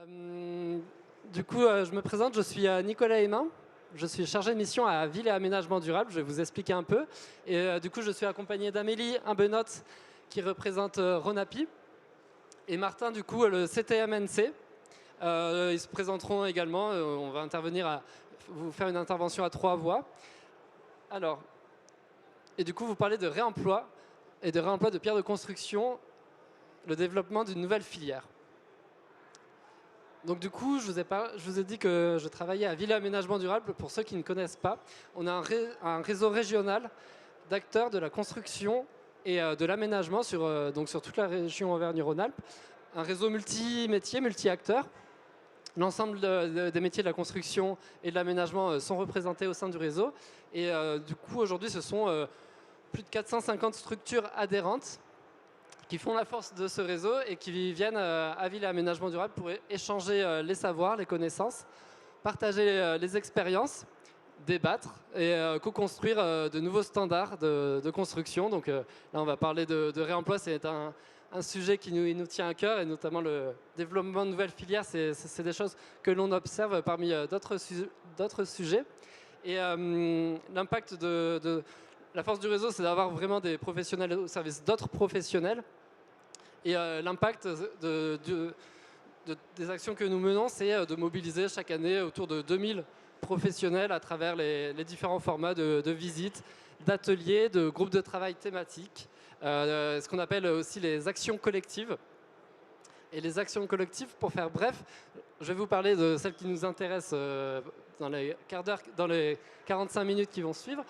Euh, je me présente, je suis Nicolas Hénin. Je suis chargé de mission à Ville et Aménagement Durable. Je vais vous expliquer un peu. Je suis accompagné d'Amélie Imbenotte, qui représente Ronapi, et Martin, le CTMNC. Ils se présenteront également. On va vous faire une intervention à 3 voix. Alors, vous parlez de réemploi et de réemploi de pierres de construction, le développement d'une nouvelle filière. Donc je vous ai dit que je travaillais à Ville et Aménagement Durable. Pour ceux qui ne connaissent pas, on a un réseau régional d'acteurs de la construction et de l'aménagement sur toute la région Auvergne-Rhône-Alpes. Un réseau multi-métiers, multi-acteurs. L'ensemble des métiers de la construction et de l'aménagement sont représentés au sein du réseau. Et aujourd'hui, ce sont plus de 450 structures adhérentes qui font la force de ce réseau et qui viennent à Ville et Aménagement Durable pour échanger les savoirs, les connaissances, partager les expériences, débattre et co-construire de nouveaux standards de construction. Donc là, on va parler de réemploi. C'est un sujet qui nous tient à cœur, et notamment le développement de nouvelles filières. C'est des choses que l'on observe parmi d'autres sujets. Et l'impact de la force du réseau, c'est d'avoir vraiment des professionnels au service d'autres professionnels. Et l'impact des actions que nous menons, c'est de mobiliser chaque année autour de 2000 professionnels à travers les différents formats de visites, d'ateliers, de groupes de travail thématiques, ce qu'on appelle aussi les actions collectives. Et les actions collectives, pour faire bref, je vais vous parler de celles qui nous intéressent dans les 45 minutes qui vont suivre,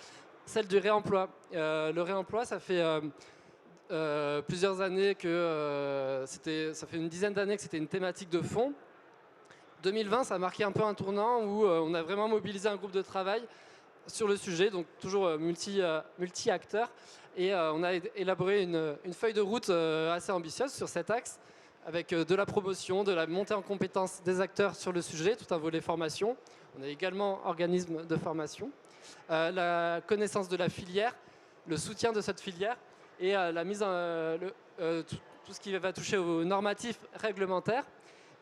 celle du réemploi. Le réemploi, ça fait plusieurs années ça fait une dizaine d'années que c'était une thématique de fond. 2020, ça a marqué un peu un tournant où on a vraiment mobilisé un groupe de travail sur le sujet, donc toujours multi-acteurs. Et on a élaboré une feuille de route assez ambitieuse sur cet axe, avec de la promotion, de la montée en compétences des acteurs sur le sujet, tout un volet formation. On a également organisme de formation, la connaissance de la filière, le soutien de cette filière, et la tout ce qui va toucher aux normatifs réglementaires,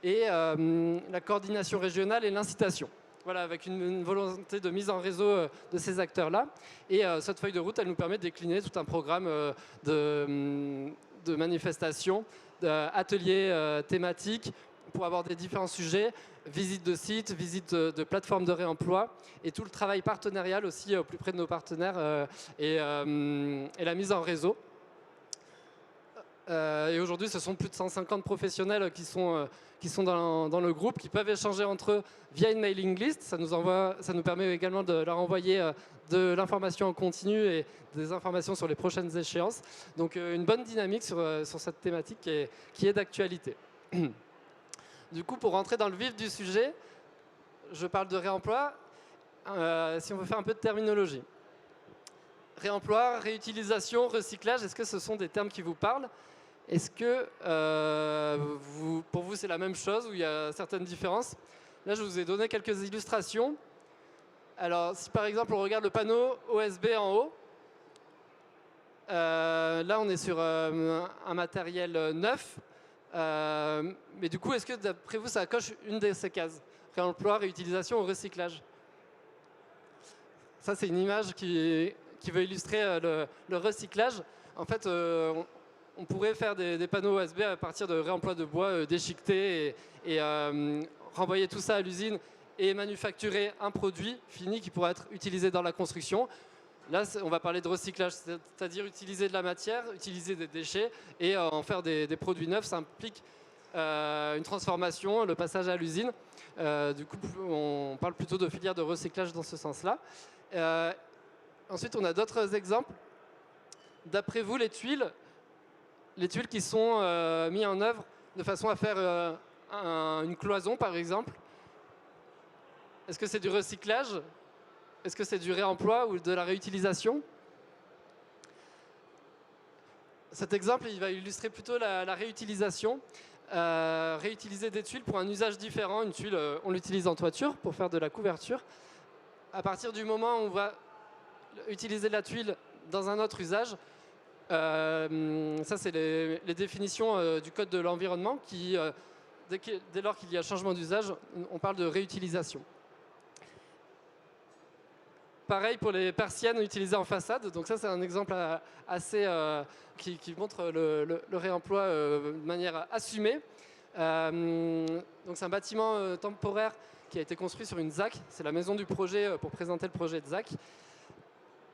et la coordination régionale et l'incitation. Voilà, avec une volonté de mise en réseau de ces acteurs-là. Et cette feuille de route, elle nous permet de décliner tout un programme de manifestations, d'ateliers thématiques pour aborder différents sujets, visite de sites, visite de plateformes de réemploi, et tout le travail partenarial aussi au plus près de nos partenaires et la mise en réseau. Et aujourd'hui, ce sont plus de 150 professionnels qui sont dans le groupe, qui peuvent échanger entre eux via une mailing list. Ça nous permet également de leur envoyer de l'information en continu et des informations sur les prochaines échéances. Donc une bonne dynamique sur cette thématique qui est d'actualité. Du coup, pour rentrer dans le vif du sujet, je parle de réemploi. Si on veut faire un peu de terminologie. Réemploi, réutilisation, recyclage, est-ce que ce sont des termes qui vous parlent ? Est-ce que pour vous c'est la même chose ou il y a certaines différences? Là, je vous ai donné quelques illustrations. Alors, si par exemple on regarde le panneau OSB en haut, là on est sur un matériel neuf. Mais du coup, est-ce que d'après vous ça coche une de ces cases? Réemploi, réutilisation ou recyclage? Ça, c'est une image qui veut illustrer le recyclage. En fait, on pourrait faire des panneaux OSB à partir de réemploi de bois déchiqueté et renvoyer tout ça à l'usine et manufacturer un produit fini qui pourra être utilisé dans la construction. Là, on va parler de recyclage, c'est-à-dire utiliser de la matière, utiliser des déchets et en faire des produits neufs. Ça implique une transformation, le passage à l'usine. Du coup, on parle plutôt de filière de recyclage dans ce sens-là. Ensuite, on a d'autres exemples. D'après vous, les tuiles qui sont mises en œuvre de façon à faire une cloison, par exemple, est-ce que c'est du recyclage? Est-ce que c'est du réemploi ou de la réutilisation? Cet exemple, il va illustrer plutôt la réutilisation. Réutiliser des tuiles pour un usage différent. Une tuile, on l'utilise en toiture pour faire de la couverture. À partir du moment où on va utiliser la tuile dans un autre usage, ça c'est les définitions du code de l'environnement qui dès lors qu'il y a changement d'usage, on parle de réutilisation. Pareil pour les persiennes utilisées en façade. Donc ça, c'est un exemple assez qui montre le réemploi de manière assumée. Donc c'est un bâtiment temporaire qui a été construit sur une ZAC. C'est la maison du projet pour présenter le projet de ZAC.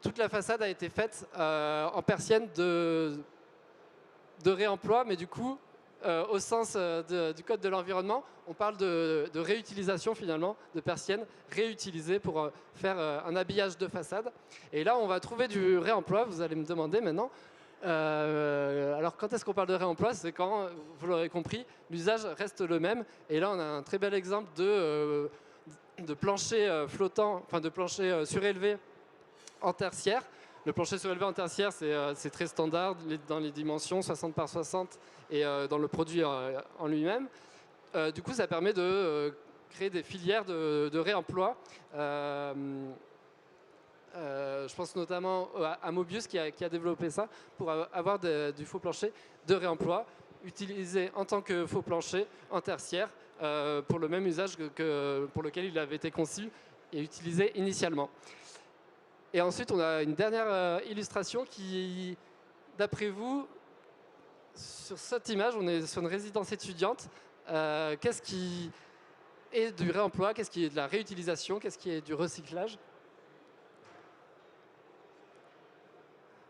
Toute la façade a été faite en persienne de réemploi, mais du coup, au sens du code de l'environnement, on parle de réutilisation finalement, de persiennes réutilisées pour faire un habillage de façade. Et là, on va trouver du réemploi, vous allez me demander maintenant. Alors quand est-ce qu'on parle de réemploi? C'est quand, vous l'aurez compris, l'usage reste le même. Et là, on a un très bel exemple de plancher flottant, enfin de plancher surélevé en tertiaire. Le plancher surélevé en tertiaire, c'est très standard dans les dimensions 60 par 60 et dans le produit en lui-même. Du coup, ça permet de créer des filières de réemploi. Je pense notamment à Mobius qui a développé ça pour avoir du faux plancher de réemploi utilisé en tant que faux plancher en tertiaire pour le même usage que pour lequel il avait été conçu et utilisé initialement. Et ensuite, on a une dernière illustration qui, d'après vous, sur cette image, on est sur une résidence étudiante. Qu'est-ce qui est du réemploi? Qu'est-ce qui est de la réutilisation? Qu'est-ce qui est du recyclage?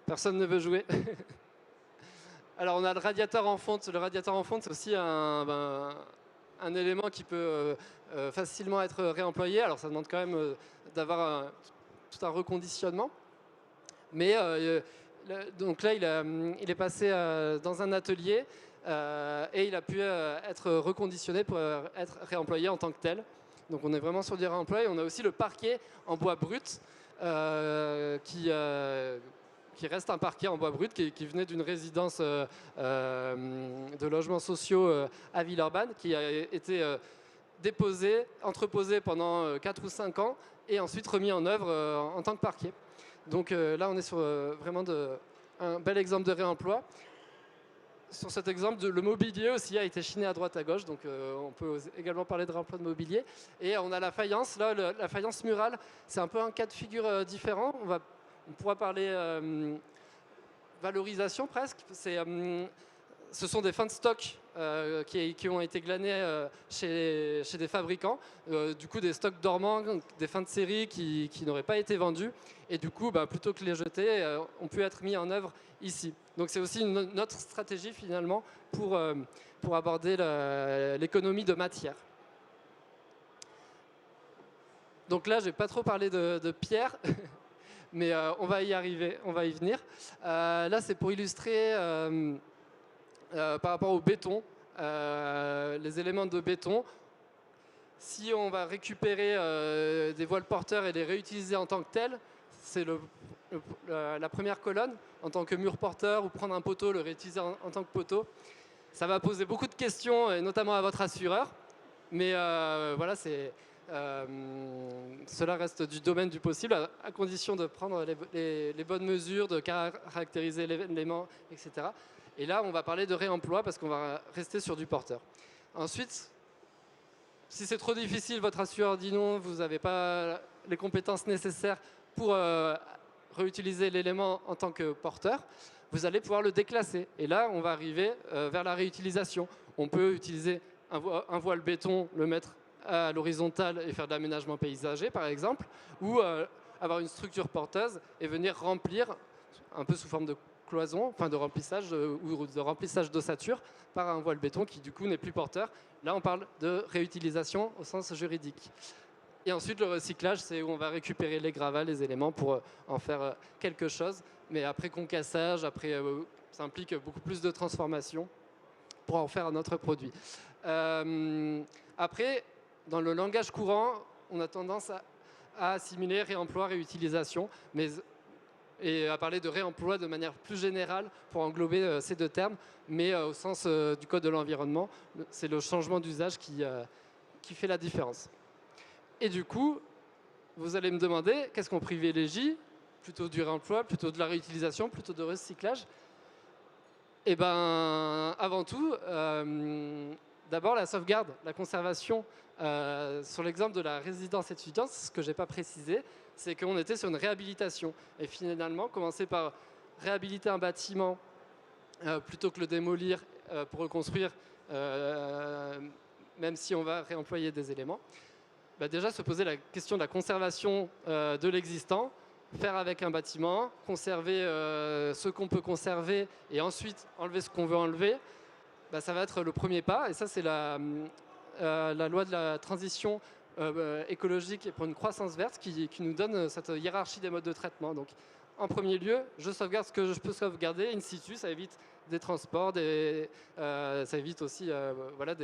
Personne ne veut jouer. Alors, on a le radiateur en fonte. Le radiateur en fonte, c'est aussi un élément qui peut facilement être réemployé. Alors, ça demande quand même d'avoir tout un reconditionnement. Mais donc là, il est passé dans un atelier et il a pu être reconditionné pour être réemployé en tant que tel. Donc on est vraiment sur du réemploi. Et on a aussi le parquet en bois brut qui reste un parquet en bois brut qui venait d'une résidence de logements sociaux à Villeurbanne, qui a été déposé, entreposé pendant 4 ou 5 ans et ensuite remis en œuvre en tant que parquet. Donc là, on est sur vraiment un bel exemple de réemploi. Sur cet exemple, le mobilier aussi a été chiné à droite à gauche, donc on peut également parler de réemploi de mobilier. Et on a la faïence. Là, la faïence murale, c'est un peu un cas de figure différent. On pourra parler valorisation presque. Ce sont des fins de stock qui ont été glanés chez des fabricants. Du coup, des stocks dormants, des fins de série qui n'auraient pas été vendus. Et du coup, plutôt que les jeter, ont pu être mis en œuvre ici. Donc c'est aussi notre stratégie finalement pour aborder l'économie de matière. Donc là, je n'ai pas trop parlé de pierre. Mais on va y arriver, on va y venir. Là, c'est pour illustrer par rapport au béton, les éléments de béton. Si on va récupérer des voiles porteurs et les réutiliser en tant que tels, c'est la première colonne, en tant que mur porteur, ou prendre un poteau, le réutiliser en tant que poteau. Ça va poser beaucoup de questions, et notamment à votre assureur. Mais voilà, cela reste du domaine du possible, à condition de prendre les bonnes mesures, de caractériser l'élément, etc. Et là, on va parler de réemploi parce qu'on va rester sur du porteur. Ensuite, si c'est trop difficile, votre assureur dit non, vous n'avez pas les compétences nécessaires pour réutiliser l'élément en tant que porteur, vous allez pouvoir le déclasser. Et là, on va arriver vers la réutilisation. On peut utiliser un voile béton, le mettre à l'horizontale et faire de l'aménagement paysager, par exemple, ou avoir une structure porteuse et venir remplir, un peu sous forme de cloison, enfin de remplissage ou de remplissage d'ossature par un voile béton qui, du coup, n'est plus porteur. Là, on parle de réutilisation au sens juridique. Et ensuite, le recyclage, c'est où on va récupérer les gravats, les éléments pour en faire quelque chose. Mais après concassage, après, ça implique beaucoup plus de transformation pour en faire un autre produit. Après, dans le langage courant, on a tendance à assimiler réemploi, réutilisation, et à parler de réemploi de manière plus générale pour englober ces deux termes, mais au sens du code de l'environnement, c'est le changement d'usage qui fait la différence. Et du coup, vous allez me demander, qu'est-ce qu'on privilégie? Plutôt du réemploi, plutôt de la réutilisation, plutôt de recyclage? Eh bien, avant tout, D'abord, la sauvegarde, la conservation. Sur l'exemple de la résidence étudiante, ce que je n'ai pas précisé, c'est qu'on était sur une réhabilitation. Et finalement, commencer par réhabiliter un bâtiment plutôt que le démolir pour reconstruire, même si on va réemployer des éléments. Déjà, se poser la question de la conservation de l'existant, faire avec un bâtiment, conserver ce qu'on peut conserver et ensuite enlever ce qu'on veut enlever, ça va être le premier pas. Et ça, c'est la loi de la transition écologique et pour une croissance verte qui nous donne cette hiérarchie des modes de traitement. Donc, en premier lieu, je sauvegarde ce que je peux sauvegarder in situ, ça évite des transports, ça évite aussi voilà,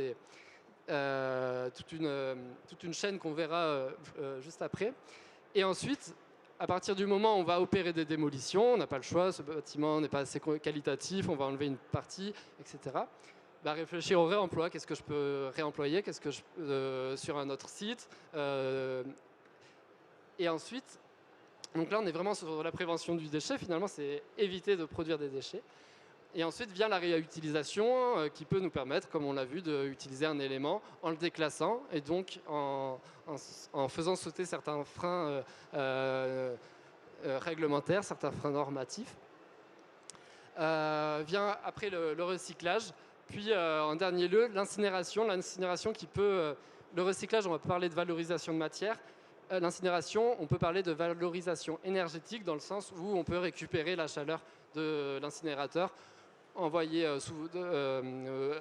toute une chaîne qu'on verra juste après. Et ensuite, à partir du moment où on va opérer des démolitions, on n'a pas le choix, ce bâtiment n'est pas assez qualitatif, on va enlever une partie, etc. Réfléchir au réemploi, qu'est-ce que je peux réemployer, qu'est-ce que sur un autre site. Et ensuite, donc là on est vraiment sur la prévention du déchet, finalement c'est éviter de produire des déchets. Et ensuite vient la réutilisation qui peut nous permettre, comme on l'a vu, d'utiliser un élément en le déclassant et donc en faisant sauter certains freins réglementaires, certains freins normatifs. Vient après le recyclage, puis en dernier lieu l'incinération. L'incinération qui peut... le recyclage, on va parler de valorisation de matière. L'incinération, on peut parler de valorisation énergétique dans le sens où on peut récupérer la chaleur de l'incinérateur, envoyer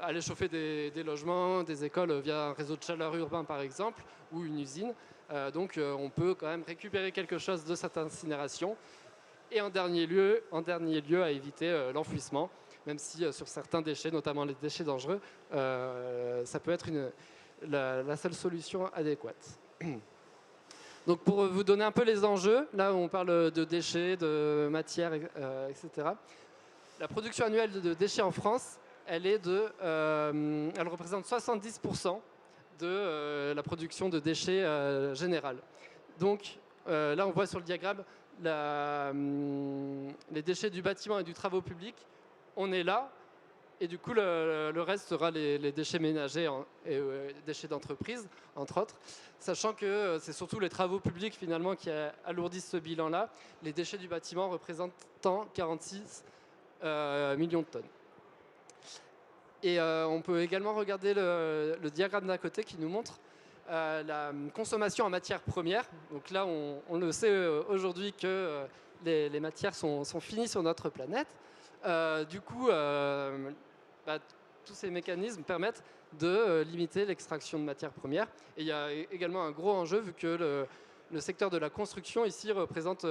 aller chauffer des logements, des écoles via un réseau de chaleur urbain par exemple, ou une usine. Donc on peut quand même récupérer quelque chose de cette incinération. Et en dernier lieu à éviter l'enfouissement, même si sur certains déchets, notamment les déchets dangereux, ça peut être la seule solution adéquate. Donc pour vous donner un peu les enjeux, là on parle de déchets, de matières, etc. La production annuelle de déchets en France, elle représente 70% de la production de déchets générale. Donc là on voit sur le diagramme les déchets du bâtiment et du travaux publics, on est là, et du coup le reste sera les déchets ménagers et déchets d'entreprise, entre autres, sachant que c'est surtout les travaux publics finalement qui alourdissent ce bilan-là, les déchets du bâtiment représentant 46 millions de tonnes. Et on peut également regarder le diagramme d'à côté qui nous montre la consommation en matières premières. Donc là, on le sait aujourd'hui que les matières sont finies sur notre planète. Du coup, tous ces mécanismes permettent de limiter l'extraction de matières premières. Et il y a également un gros enjeu vu que le secteur de la construction ici représente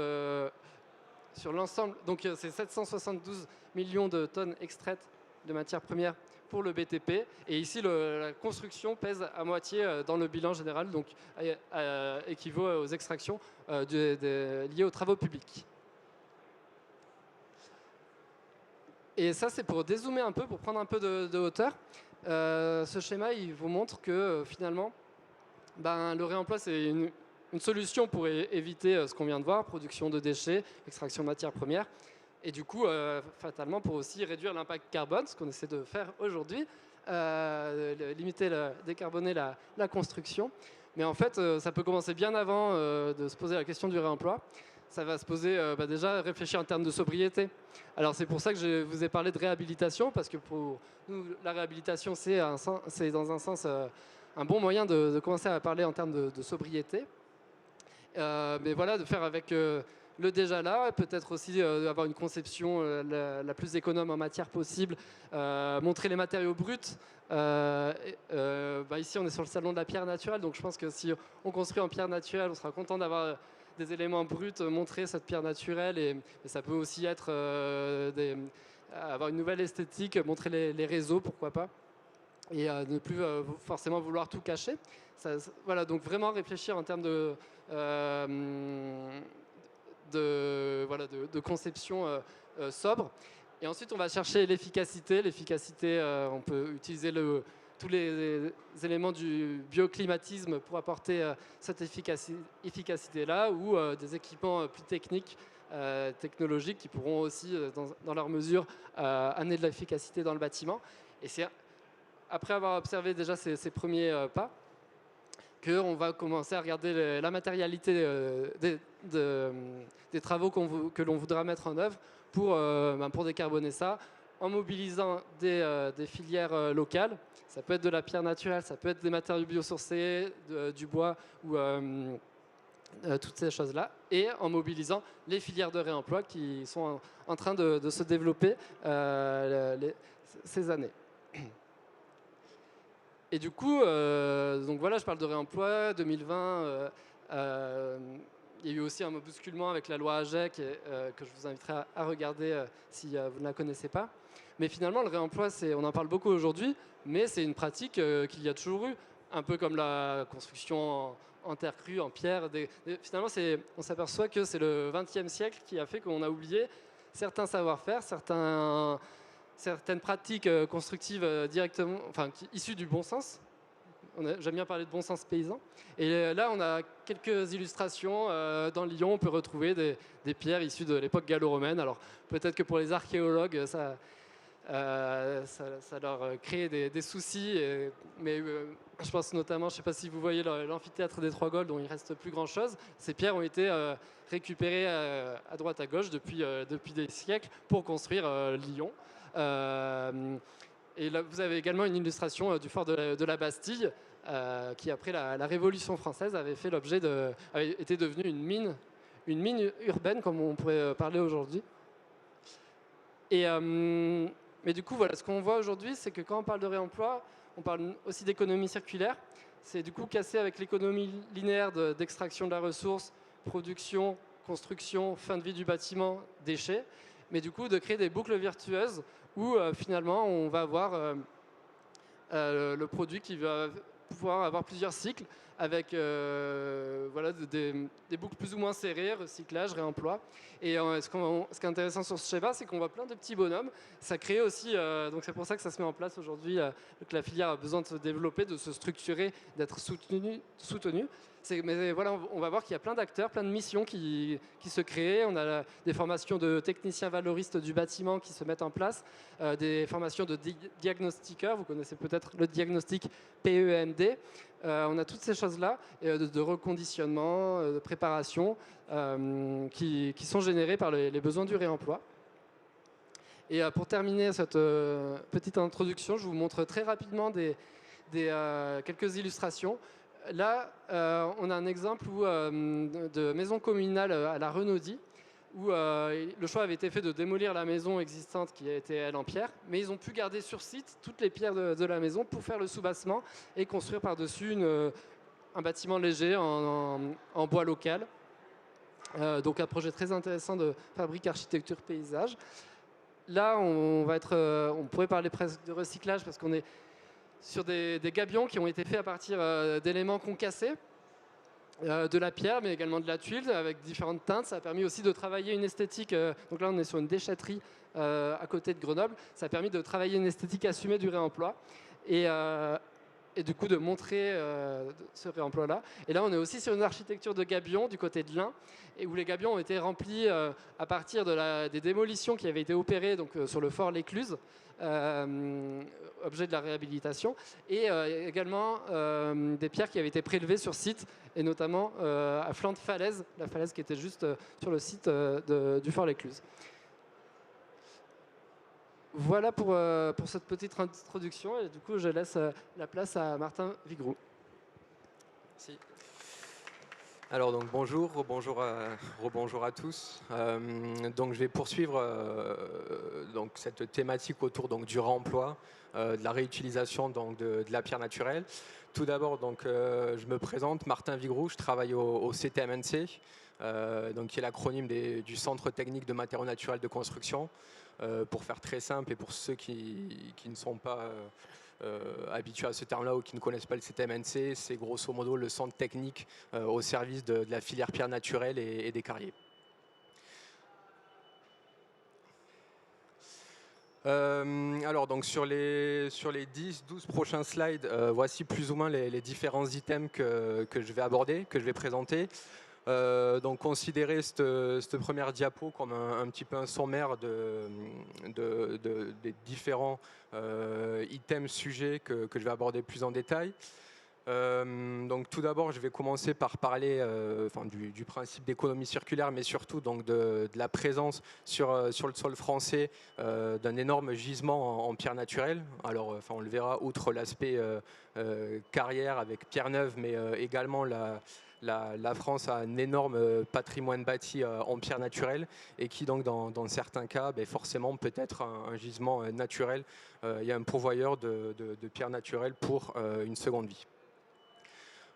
sur l'ensemble, donc c'est 772 millions de tonnes extraites de matières premières pour le BTP. Et ici, la construction pèse à moitié dans le bilan général, donc équivaut aux extractions liées aux travaux publics. Et ça, c'est pour dézoomer un peu, pour prendre un peu de hauteur. Ce schéma, il vous montre que finalement, le réemploi, c'est une solution pour éviter ce qu'on vient de voir, production de déchets, extraction de matières premières. Et du coup, fatalement, pour aussi réduire l'impact carbone, ce qu'on essaie de faire aujourd'hui, décarboner la construction. Mais en fait, ça peut commencer bien avant de se poser la question du réemploi. Ça va se poser déjà réfléchir en termes de sobriété. Alors c'est pour ça que je vous ai parlé de réhabilitation, parce que pour nous, la réhabilitation, c'est dans un sens un bon moyen de commencer à parler en termes de sobriété. Mais voilà, de faire avec le déjà là, peut-être aussi avoir une conception la plus économe en matière possible, montrer les matériaux bruts. Ici, on est sur le salon de la pierre naturelle, donc je pense que si on construit en pierre naturelle, on sera content d'avoir des éléments bruts, montrer cette pierre naturelle, et ça peut aussi être avoir une nouvelle esthétique, montrer les réseaux, pourquoi pas, et ne plus forcément vouloir tout cacher. Voilà, donc vraiment réfléchir en termes de conception sobre. Et ensuite, on va chercher l'efficacité. L'efficacité, on peut utiliser tous les éléments du bioclimatisme pour apporter cette efficacité-là, ou des équipements plus techniques, technologiques, qui pourront aussi, dans leur mesure, amener de l'efficacité dans le bâtiment. Et c'est après avoir observé déjà ces premiers pas, qu'on va commencer à regarder la matérialité des travaux que l'on voudra mettre en œuvre pour décarboner ça, en mobilisant des filières locales. Ça peut être de la pierre naturelle, ça peut être des matériaux biosourcés, du bois ou toutes ces choses-là, et en mobilisant les filières de réemploi qui sont en train de se développer ces années. Et du coup, donc voilà, je parle de réemploi, 2020, il y a eu aussi un bousculement avec la loi AGEC que je vous inviterai à regarder si vous ne la connaissez pas. Mais finalement, le réemploi, on en parle beaucoup aujourd'hui, mais c'est une pratique qu'il y a toujours eu, un peu comme la construction en terre crue, en pierre. Finalement, on s'aperçoit que c'est le XXe siècle qui a fait qu'on a oublié certains savoir-faire, certaines pratiques constructives directement, enfin, issues du bon sens. J'aime bien parler de bon sens paysan. Et là, on a quelques illustrations. Dans Lyon, on peut retrouver des pierres issues de l'époque gallo-romaine. Alors, peut-être que pour les archéologues, ça leur crée des soucis. Mais je pense notamment, je ne sais pas si vous voyez l'amphithéâtre des Trois Gaules, dont il ne reste plus grand-chose. Ces pierres ont été récupérées à droite à gauche depuis des siècles pour construire Lyon. Et là, vous avez également une illustration du fort de la Bastille, qui après la Révolution française avait été devenue une mine urbaine, comme on pourrait parler aujourd'hui. Mais du coup, voilà, ce qu'on voit aujourd'hui, c'est que quand on parle de réemploi, on parle aussi d'économie circulaire. C'est du coup cassé avec l'économie linéaire d'extraction de la ressource, production, construction, fin de vie du bâtiment, déchets, mais du coup de créer des boucles vertueuses où finalement on va avoir le produit qui va pouvoir avoir plusieurs cycles avec voilà, des boucles plus ou moins serrées, recyclage, réemploi. Et ce qui est intéressant sur ce schéma, c'est qu'on voit plein de petits bonhommes. Ça crée aussi, donc c'est pour ça que ça se met en place aujourd'hui, que la filière a besoin de se développer, de se structurer, d'être soutenue. Mais voilà, on va voir qu'il y a plein d'acteurs, plein de missions qui se créent. On a des formations de techniciens valoristes du bâtiment qui se mettent en place, des formations de diagnostiqueurs. Vous connaissez peut-être le diagnostic PEMD. On a toutes ces choses-là de reconditionnement, de préparation qui sont générées par les besoins du réemploi. Et pour terminer cette petite introduction, je vous montre très rapidement quelques illustrations. Là, on a un exemple de maison communale à la Renaudie, où le choix avait été fait de démolir la maison existante qui était, elle, en pierre, mais ils ont pu garder sur site toutes les pierres de la maison pour faire le soubassement et construire par-dessus un bâtiment léger en bois local. Donc un projet très intéressant de fabrique architecture paysage. Là, on pourrait parler presque de recyclage parce qu'on est sur des gabions qui ont été faits à partir d'éléments concassés, de la pierre, mais également de la tuile, avec différentes teintes. Ça a permis aussi de travailler une esthétique. Donc là, on est sur une déchetterie à côté de Grenoble. Ça a permis de travailler une esthétique assumée du réemploi. Et du coup de montrer ce réemploi-là. Et là, on est aussi sur une architecture de gabions du côté de l'Ain, et où les gabions ont été remplis à partir des démolitions qui avaient été opérées donc, sur le fort L'Écluse, objet de la réhabilitation, et également des pierres qui avaient été prélevées sur site, et notamment à flanc de falaise, la falaise qui était juste sur le site du fort L'Écluse. Voilà pour cette petite introduction, et du coup je laisse la place à Martin Vigroux. Merci. Alors donc bonjour à tous. Donc je vais poursuivre donc cette thématique autour donc du réemploi, de la réutilisation donc de la pierre naturelle. Tout d'abord donc je me présente, Martin Vigroux, je travaille au CTMNC, donc qui est l'acronyme du Centre technique de matériaux naturels de construction. Pour faire très simple et pour ceux qui ne sont pas habitués à ce terme-là ou qui ne connaissent pas le CTMNC, c'est grosso modo le centre technique au service de la filière pierre naturelle et des carriers. Alors donc sur les 10-12 prochains slides, voici plus ou moins les différents items que je vais aborder, que je vais présenter. Donc considérez cette première diapo comme un petit peu un sommaire des différents items, sujets que je vais aborder plus en détail. Donc tout d'abord, je vais commencer par parler du principe d'économie circulaire, mais surtout donc, de la présence sur le sol français d'un énorme gisement en pierre naturelle. Alors on le verra, outre l'aspect carrière avec pierre neuve, mais également la France a un énorme patrimoine bâti en pierre naturelle et qui donc dans certains cas forcément peut être un gisement naturel. Il y a un pourvoyeur de pierre naturelle pour une seconde vie.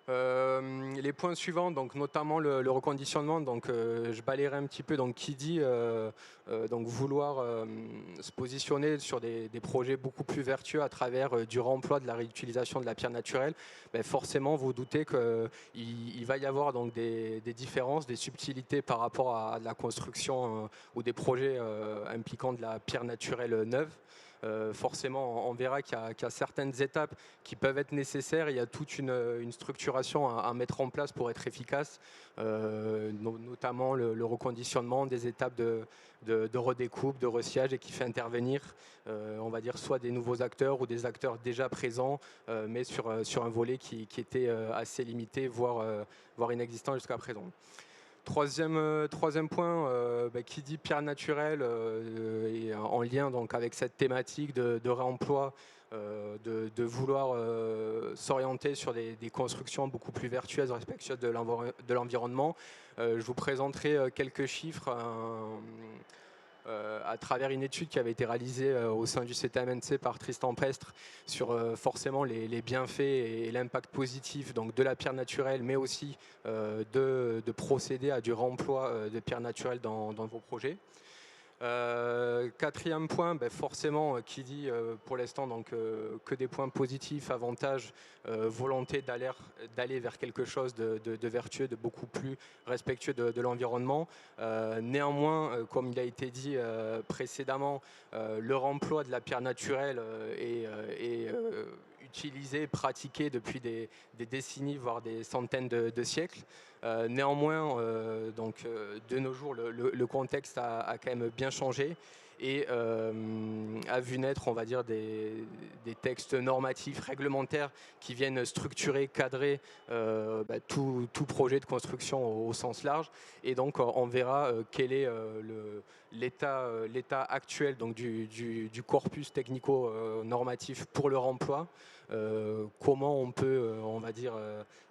Les points suivants, donc notamment le reconditionnement, donc je balayerai un petit peu donc qui dit donc vouloir se positionner sur des projets beaucoup plus vertueux à travers du réemploi, de la réutilisation de la pierre naturelle. Forcément vous doutez qu'il va y avoir donc des différences, des subtilités par rapport à de la construction ou des projets impliquant de la pierre naturelle neuve. Forcément, on verra qu'il y a certaines étapes qui peuvent être nécessaires. Il y a toute une structuration à mettre en place pour être efficace, notamment le reconditionnement, des étapes de redécoupe, de ressillage, et qui fait intervenir, on va dire, soit des nouveaux acteurs ou des acteurs déjà présents, mais sur un volet qui était assez limité, voire inexistant jusqu'à présent. Troisième point, qui dit pierre naturelle et en lien donc avec cette thématique de réemploi, de vouloir s'orienter sur des constructions beaucoup plus vertueuses, respectueuses de l'environnement. Je vous présenterai quelques chiffres à travers une étude qui avait été réalisée au sein du CTMNC par Tristan Pestre sur forcément les bienfaits et l'impact positif donc, de la pierre naturelle, mais aussi de procéder à du réemploi de pierre naturelle dans vos projets. Quatrième point, forcément, qui dit pour l'instant donc que des points positifs, avantages, volonté d'aller vers quelque chose de vertueux, de beaucoup plus respectueux de l'environnement. Néanmoins, comme il a été dit précédemment, le remploi de la pierre naturelle est utilisé, pratiqué depuis des décennies, voire des centaines de siècles. Néanmoins, de nos jours, le contexte a quand même bien changé et a vu naître, on va dire, des textes normatifs, réglementaires qui viennent structurer, cadrer tout projet de construction au sens large. Et donc, on verra quel est l'état actuel donc, du corpus technico-normatif pour le remploi. Comment on peut, on va dire,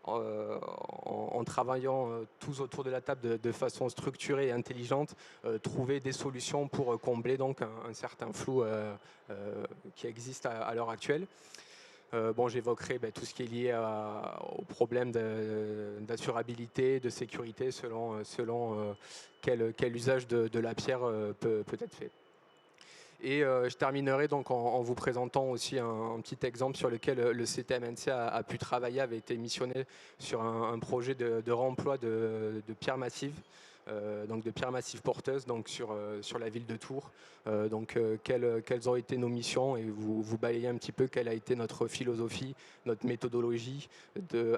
en travaillant tous autour de la table de façon structurée et intelligente, trouver des solutions pour combler donc un certain flou qui existe à l'heure actuelle. J'évoquerai tout ce qui est lié au problème d'assurabilité, de sécurité selon quel usage de la pierre peut être fait. Et je terminerai donc en vous présentant aussi un petit exemple sur lequel le CTMNC a pu travailler, avait été missionné sur un projet de réemploi de pierres massives, donc de pierres massives porteuses donc sur la ville de Tours. Quelles ont été nos missions et vous balayez un petit peu quelle a été notre philosophie, notre méthodologie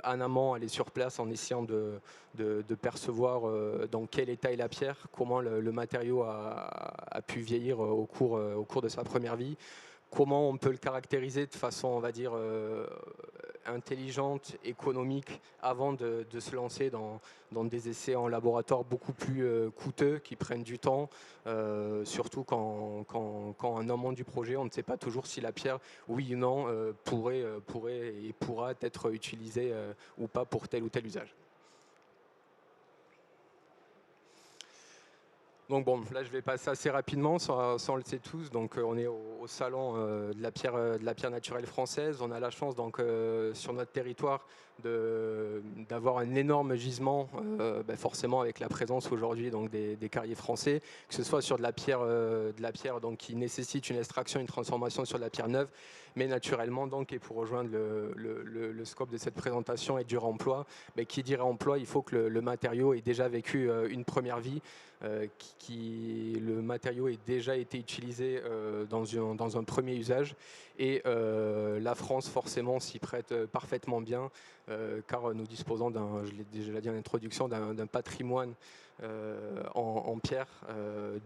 en amont aller sur place en essayant de percevoir dans quel état est la pierre, comment le matériau a pu vieillir au cours de sa première vie, comment on peut le caractériser de façon, on va dire, intelligente, économique, avant de se lancer dans des essais en laboratoire beaucoup plus coûteux, qui prennent du temps, surtout quand en amont du projet, on ne sait pas toujours si la pierre, oui ou non, pourrait et pourra être utilisée ou pas pour tel ou tel usage. Donc bon, là je vais passer assez rapidement, sans on le sait tous. Donc on est au salon de la pierre naturelle française. On a la chance donc sur notre territoire d'avoir un énorme gisement, forcément avec la présence aujourd'hui donc des carriers français, que ce soit sur de la pierre donc qui nécessite une extraction, une transformation sur de la pierre neuve, mais naturellement donc, et pour rejoindre le scope de cette présentation et du réemploi, qui dit réemploi, il faut que le matériau ait déjà vécu une première vie. le matériau ait déjà été utilisé dans un premier usage. Et la France, forcément, s'y prête parfaitement bien, car nous disposons, je l'ai déjà dit en introduction, d'un patrimoine en pierre,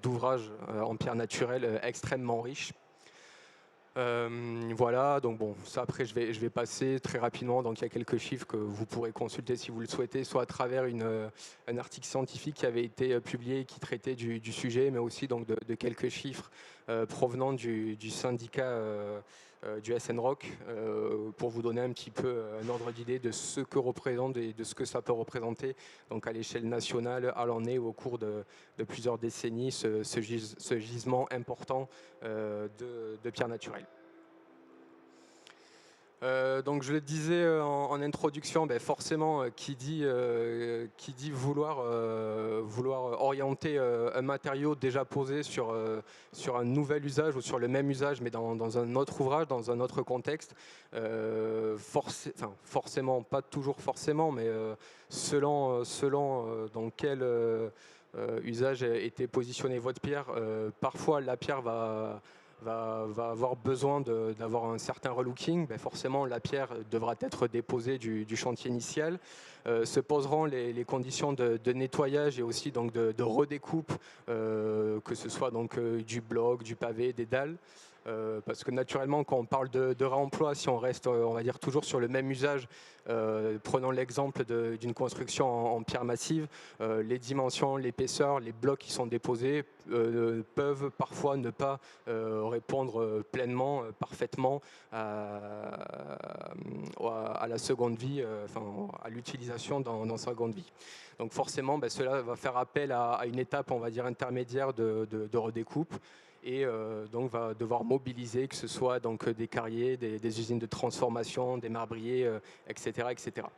d'ouvrages en pierre naturelle extrêmement riche. Voilà, donc bon, ça après je vais passer très rapidement. Donc il y a quelques chiffres que vous pourrez consulter si vous le souhaitez, soit à travers un article scientifique qui avait été publié qui traitait du sujet, mais aussi donc de quelques chiffres provenant du syndicat du SNRock, pour vous donner un petit peu un ordre d'idée de ce que représente et de ce que ça peut représenter donc à l'échelle nationale, à l'année ou au cours de plusieurs décennies, ce gisement important de pierres naturelles. Donc je le disais en introduction, forcément qui dit vouloir orienter un matériau déjà posé sur un nouvel usage ou sur le même usage mais dans un autre ouvrage, dans un autre contexte, forcément, pas toujours forcément, mais selon dans quel usage était positionnée votre pierre, parfois la pierre va avoir besoin d'avoir un certain relooking. Forcément la pierre devra être déposée du chantier initial. Se poseront les conditions de nettoyage et aussi donc de redécoupe, que ce soit donc du bloc, du pavé, des dalles. Parce que naturellement, quand on parle de réemploi, si on reste, on va dire, toujours sur le même usage, prenons l'exemple d'une construction en pierre massive, les dimensions, l'épaisseur, les blocs qui sont déposés peuvent parfois ne pas répondre pleinement, parfaitement à la seconde vie, à l'utilisation dans seconde vie. Donc forcément, cela va faire appel à une étape, on va dire, intermédiaire de redécoupe. Et donc va devoir mobiliser, que ce soit donc des carriers, des usines de transformation, des marbriers, etc., etc.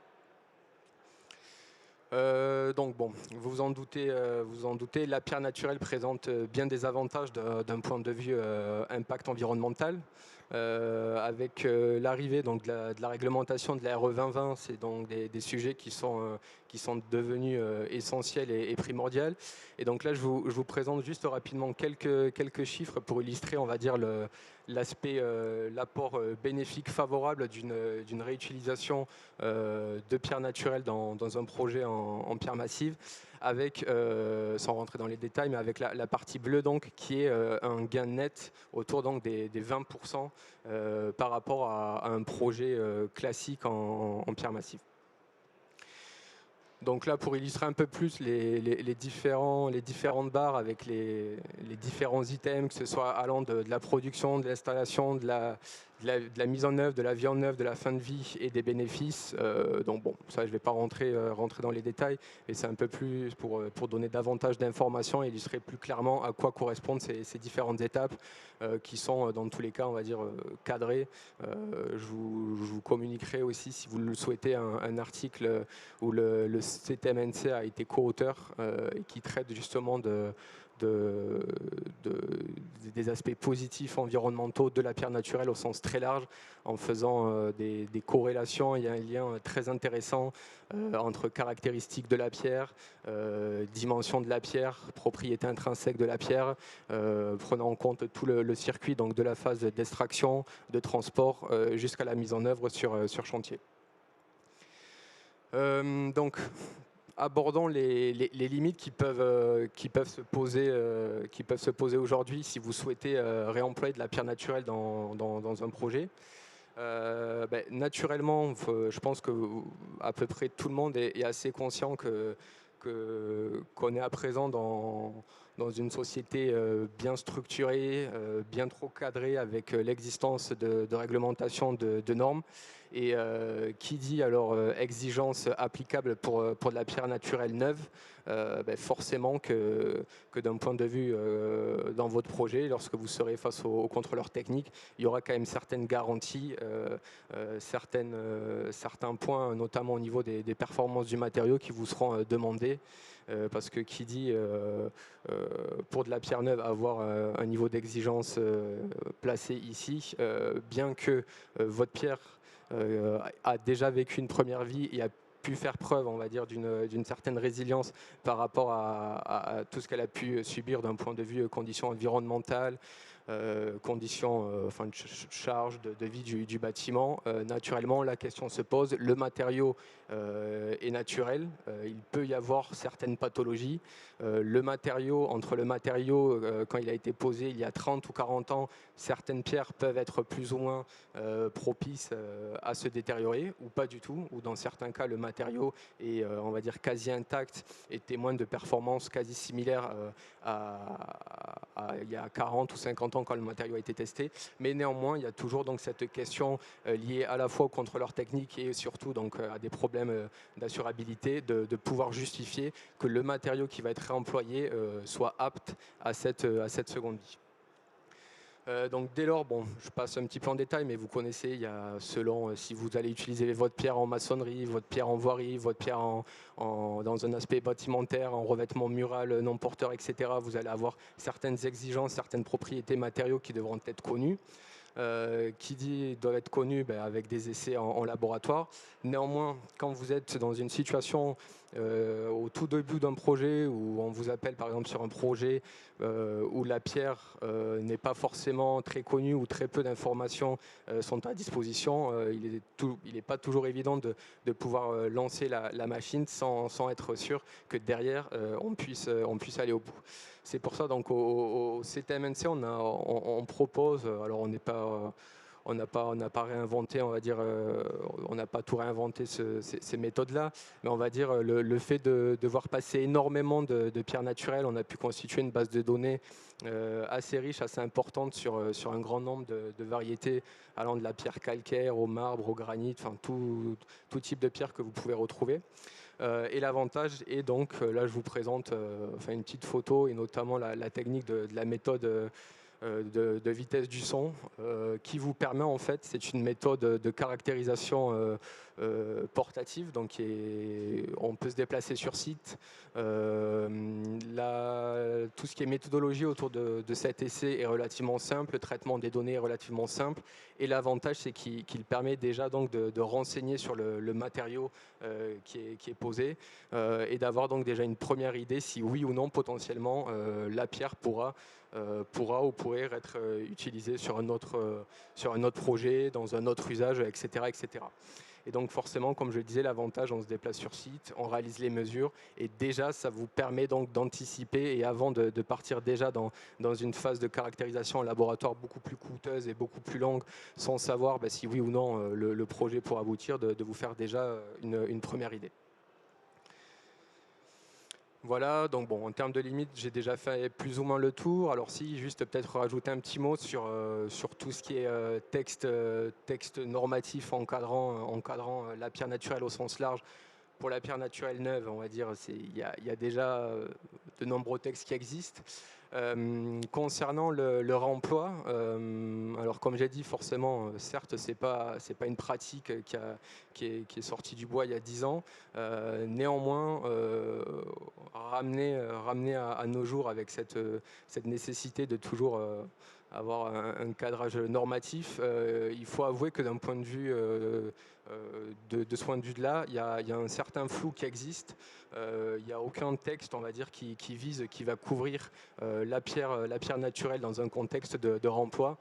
Donc bon, vous vous en doutez, la pierre naturelle présente bien des avantages d'un point de vue impact environnemental. Avec l'arrivée donc de la réglementation de la RE 2020, c'est donc des sujets qui sont devenus essentiels et primordiaux. Et donc là, je vous présente juste rapidement quelques chiffres pour illustrer, on va dire, l'apport bénéfique favorable d'une réutilisation de pierres naturelles dans un projet en pierre massive, avec, sans rentrer dans les détails, mais avec la partie bleue donc, qui est un gain net autour donc, des 20% par rapport à un projet classique en pierre massive. Donc là, pour illustrer un peu plus les différentes barres avec les différents items, que ce soit allant de la production, de l'installation, de la mise en œuvre, de la vie en œuvre, de la fin de vie et des bénéfices. Donc bon, ça je ne vais pas rentrer dans les détails, mais c'est un peu plus pour donner davantage d'informations et illustrer plus clairement à quoi correspondent ces différentes étapes qui sont dans tous les cas, on va dire, cadrées. Je vous communiquerai aussi, si vous le souhaitez, un article où le CTMNC a été co-auteur et qui traite justement des aspects positifs environnementaux de la pierre naturelle au sens très large, en faisant des corrélations. Il y a un lien très intéressant entre caractéristiques de la pierre, dimension de la pierre, propriétés intrinsèques de la pierre, prenant en compte tout le circuit donc de la phase d'extraction, de transport jusqu'à la mise en œuvre sur chantier. Donc, abordons les limites qui peuvent se poser aujourd'hui si vous souhaitez réemployer de la pierre naturelle dans un projet. Naturellement, je pense que à peu près tout le monde est assez conscient qu'on est à présent dans une société bien structurée, bien trop cadrée, avec l'existence de réglementations, de normes. Et qui dit alors exigence applicable pour de la pierre naturelle neuve, forcément que d'un point de vue dans votre projet, lorsque vous serez face au contrôleur technique, il y aura quand même certaines garanties, certains points, notamment au niveau des performances du matériau, qui vous seront demandés. Parce que qui dit pour de la pierre neuve avoir un niveau d'exigence placé ici, bien que votre pierre a déjà vécu une première vie et a pu faire preuve, on va dire, d'une certaine résilience par rapport à tout ce qu'elle a pu subir d'un point de vue conditions environnementales, conditions enfin, de charge, de vie du bâtiment. Naturellement, la question se pose, le matériau est naturel, il peut y avoir certaines pathologies. Entre le matériau, quand il a été posé il y a 30 ou 40 ans, certaines pierres peuvent être plus ou moins propices à se détériorer, ou pas du tout, ou dans certains cas, le matériau est, on va dire, quasi intact et témoigne de performances quasi similaires à il y a 40 ou 50 ans quand le matériau a été testé. Mais néanmoins, il y a toujours donc cette question liée à la fois au contrôleur technique et surtout donc, à des problèmes d'assurabilité, de pouvoir justifier que le matériau qui va être réemployé soit apte à cette seconde vie. Donc dès lors, bon, je passe un petit peu en détail, mais vous connaissez, il y a selon si vous allez utiliser votre pierre en maçonnerie, votre pierre en voirie, votre pierre dans un aspect bâtimentaire, en revêtement mural, non porteur, etc., vous allez avoir certaines exigences, certaines propriétés matériaux qui devront être connues. Qui dit doivent être connus avec des essais en laboratoire. Néanmoins, quand vous êtes dans une situation au tout début d'un projet où on vous appelle par exemple sur un projet où la pierre n'est pas forcément très connue ou très peu d'informations sont à disposition, il n'est pas toujours évident de pouvoir lancer la machine sans être sûr que derrière on puisse aller au bout. C'est pour ça donc au CTMNC on propose, alors on n'a pas réinventé, on va dire, on n'a pas tout réinventé ces méthodes-là, mais on va dire le fait de devoir passer énormément de pierres naturelles, on a pu constituer une base de données assez riche, assez importante sur un grand nombre de variétés allant de la pierre calcaire au marbre, au granit, enfin tout type de pierre que vous pouvez retrouver. Et l'avantage est donc, là je vous présente enfin, une petite photo et notamment la technique de la méthode de vitesse du son qui vous permet en fait, c'est une méthode de caractérisation portative, donc on peut se déplacer sur site. Tout ce qui est méthodologie autour de cet essai est relativement simple, le traitement des données est relativement simple et l'avantage c'est qu'il permet déjà donc de renseigner sur le matériau qui est posé et d'avoir donc déjà une première idée si oui ou non potentiellement la pierre pourra ou pourrait être utilisée sur un autre projet, dans un autre usage, etc., etc. Et donc forcément, comme je le disais, l'avantage, on se déplace sur site, on réalise les mesures et déjà ça vous permet donc d'anticiper et avant de partir déjà dans une phase de caractérisation en laboratoire beaucoup plus coûteuse et beaucoup plus longue sans savoir si oui ou non le projet pourra aboutir, de vous faire déjà une première idée. Voilà, donc bon, en termes de limites, j'ai déjà fait plus ou moins le tour. Alors si, juste peut-être rajouter un petit mot sur tout ce qui est texte normatif encadrant la pierre naturelle au sens large. Pour la pierre naturelle neuve, on va dire, il y a déjà de nombreux textes qui existent. Concernant le réemploi, alors comme j'ai dit, forcément, certes, c'est pas une pratique qui est sortie du bois il y a 10 ans. Néanmoins, ramener à nos jours avec cette nécessité de toujours avoir un cadrage normatif, il faut avouer que d'un point de vue de ce point de vue-là, il y a un certain flou qui existe. Il n'y a aucun texte, on va dire, qui va couvrir la pierre naturelle dans un contexte de remploi,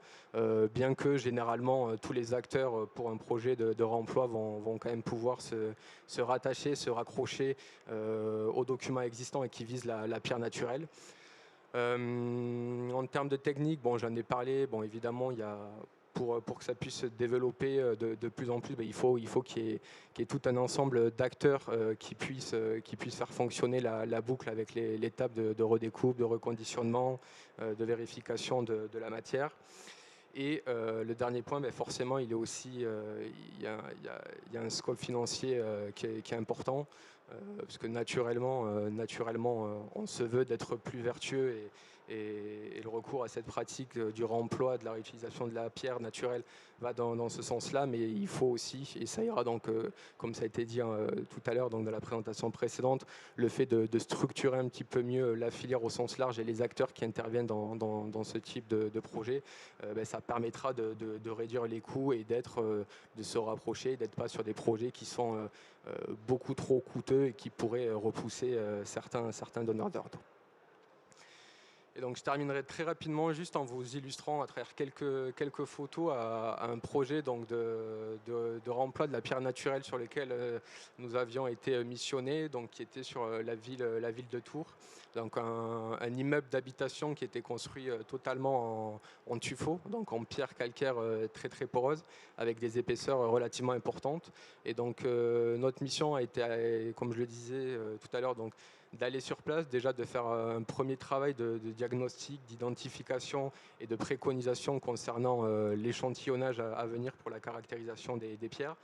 bien que généralement tous les acteurs pour un projet de remploi vont quand même pouvoir se rattacher, se raccrocher aux documents existants et qui visent la pierre naturelle. En termes de technique, bon, j'en ai parlé, bon, évidemment, il y a pour que ça puisse se développer de plus en plus, il faut qu'il y ait tout un ensemble d'acteurs qui puissent faire fonctionner la boucle avec l'étape de redécoupe, de reconditionnement, de vérification de la matière. Et le dernier point, forcément, il est aussi, il y a un scope financier qui est important, parce que naturellement, on se veut d'être plus vertueux et le recours à cette pratique du réemploi, de la réutilisation de la pierre naturelle va dans ce sens-là, mais il faut aussi, et ça ira donc, comme ça a été dit tout à l'heure dans la présentation précédente, le fait de structurer un petit peu mieux la filière au sens large et les acteurs qui interviennent dans ce type de projet, ça permettra de réduire les coûts et de se rapprocher, d'être pas sur des projets qui sont beaucoup trop coûteux et qui pourraient repousser certains donneurs d'ordre. Et donc je terminerai très rapidement juste en vous illustrant à travers quelques photos à un projet donc de remploi de la pierre naturelle sur lequel nous avions été missionnés, donc qui était sur la ville de Tours. Donc un immeuble d'habitation qui était construit totalement en tuffeau, donc en pierre calcaire très poreuse, avec des épaisseurs relativement importantes. Et donc notre mission a été, comme je le disais tout à l'heure, donc d'aller sur place, déjà de faire un premier travail de diagnostic, d'identification et de préconisation concernant l'échantillonnage à venir pour la caractérisation des pierres.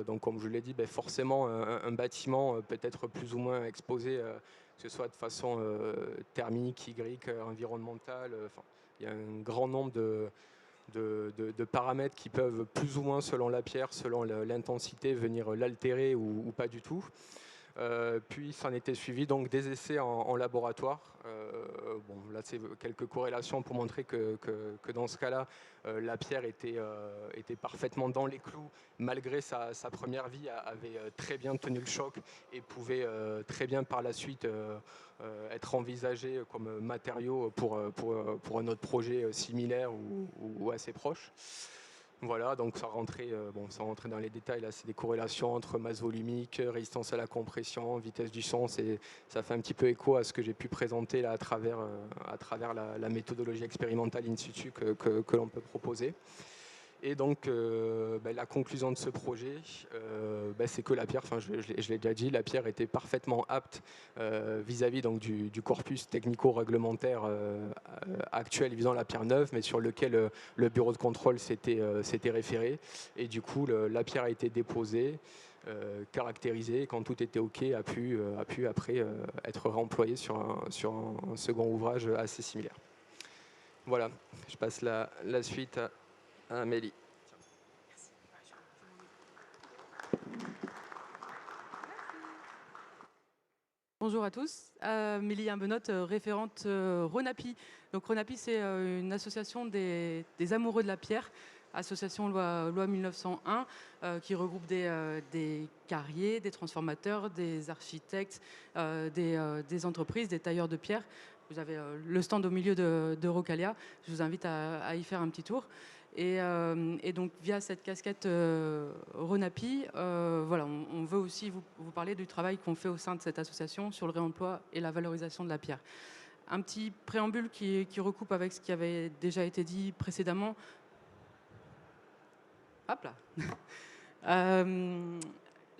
Donc comme je l'ai dit, forcément un bâtiment peut être plus ou moins exposé, que ce soit de façon thermique, hydrique, environnementale. Il y a un grand nombre de paramètres qui peuvent plus ou moins, selon la pierre, selon l'intensité, venir l'altérer ou pas du tout. Puis s'en était suivi donc des essais en laboratoire. Là c'est quelques corrélations pour montrer que dans ce cas-là, la pierre était parfaitement dans les clous, malgré sa première vie, avait très bien tenu le choc et pouvait très bien par la suite être envisagée comme matériau pour un autre projet similaire ou assez proche. Voilà, donc ça rentrait dans les détails, là c'est des corrélations entre masse volumique, résistance à la compression, vitesse du son, ça fait un petit peu écho à ce que j'ai pu présenter là à travers la méthodologie expérimentale in situ que l'on peut proposer. Et donc la conclusion de ce projet, c'est que la pierre, je l'ai déjà dit, la pierre était parfaitement apte vis-à-vis donc du corpus technico-réglementaire actuel visant la pierre neuve, mais sur lequel le bureau de contrôle s'était référé. Et du coup, la pierre a été déposée, caractérisée, quand tout était OK, a pu après être réemployée sur un second ouvrage assez similaire. Voilà, je passe la suite à Amélie. Bonjour à tous, Amélie Imbenotte, référente RONAPI. Donc RONAPI, c'est une association des amoureux de la pierre, association loi 1901, qui regroupe des carriers, des transformateurs, des architectes, des entreprises, des tailleurs de pierre. Vous avez le stand au milieu d'Eurocalia. Je vous invite à y faire un petit tour. Et donc, via cette casquette RONAPI, on veut aussi vous parler du travail qu'on fait au sein de cette association sur le réemploi et la valorisation de la pierre. Un petit préambule qui recoupe avec ce qui avait déjà été dit précédemment. Hop là.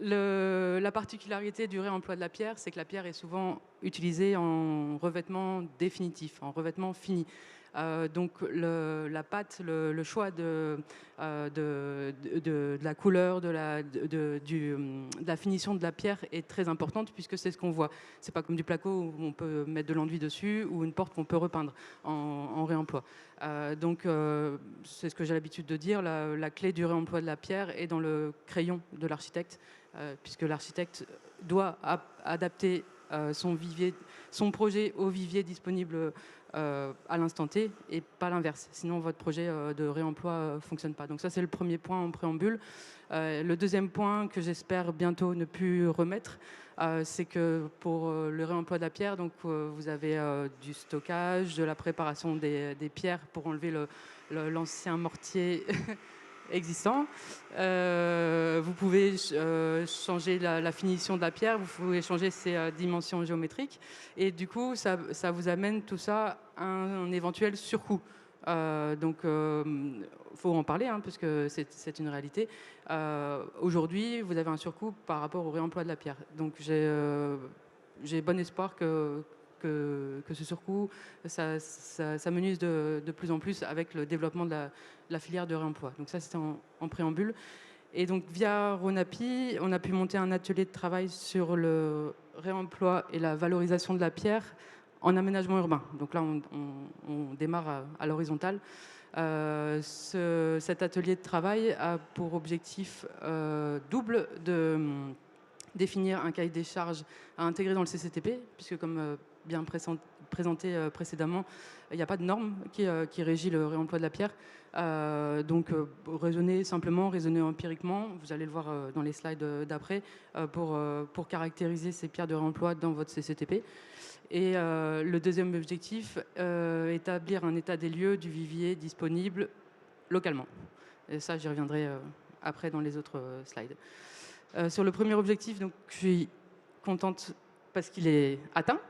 La particularité du réemploi de la pierre, c'est que la pierre est souvent utilisée en revêtement définitif, en revêtement fini. Donc la pâte, le choix de la couleur, de la finition de la pierre est très importante, puisque c'est ce qu'on voit. C'est pas comme du placo où on peut mettre de l'enduit dessus ou une porte qu'on peut repeindre en réemploi. Donc c'est ce que j'ai l'habitude de dire, la clé du réemploi de la pierre est dans le crayon de l'architecte, puisque l'architecte doit adapter son projet au vivier disponible à l'instant T et pas l'inverse. Sinon, votre projet de réemploi ne fonctionne pas. Donc ça, c'est le premier point en préambule. Le deuxième point que j'espère bientôt ne plus remettre, c'est que pour le réemploi de la pierre, donc, vous avez du stockage, de la préparation des pierres pour enlever l'ancien mortier existant. Vous pouvez changer la finition de la pierre, vous pouvez changer ses dimensions géométriques, et du coup ça vous amène tout ça à un éventuel surcoût. Donc faut en parler, parce que c'est une réalité. Aujourd'hui vous avez un surcoût par rapport au réemploi de la pierre, donc j'ai bon espoir que ce surcoût s'amenuise de plus en plus avec le développement de la filière de réemploi. Donc ça, c'était en préambule. Et donc, via RONAPI, on a pu monter un atelier de travail sur le réemploi et la valorisation de la pierre en aménagement urbain. Donc là, on démarre à l'horizontale. Cet atelier de travail a pour objectif double de définir un cahier des charges à intégrer dans le CCTP, puisque comme bien présenté précédemment, il n'y a pas de norme qui régit le réemploi de la pierre. Donc raisonner simplement, raisonner empiriquement, vous allez le voir dans les slides d'après, pour caractériser ces pierres de réemploi dans votre CCTP. Et le deuxième objectif, établir un état des lieux du vivier disponible localement. Et ça, j'y reviendrai après dans les autres slides. Sur le premier objectif, donc, je suis contente parce qu'il est atteint.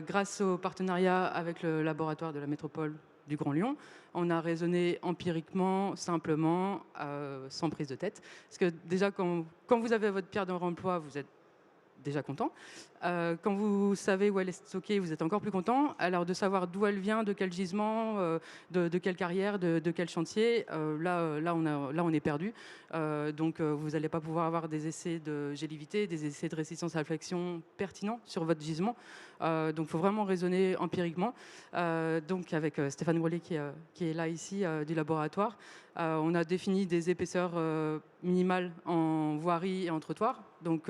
Grâce au partenariat avec le laboratoire de la métropole du Grand Lyon, on a raisonné empiriquement, simplement, sans prise de tête. Parce que déjà, quand vous avez votre pierre de réemploi, vous êtes déjà content. Quand vous savez où elle est stockée, vous êtes encore plus content. Alors de savoir d'où elle vient, de quel gisement, de quelle carrière, de quel chantier, là on est perdu. Donc vous n'allez pas pouvoir avoir des essais de gélitivité, des essais de résistance à la flexion pertinents sur votre gisement. Donc il faut vraiment raisonner empiriquement. Donc avec Stéphane Brolé qui est là ici du laboratoire, on a défini des épaisseurs minimales en voirie et en trottoir. Donc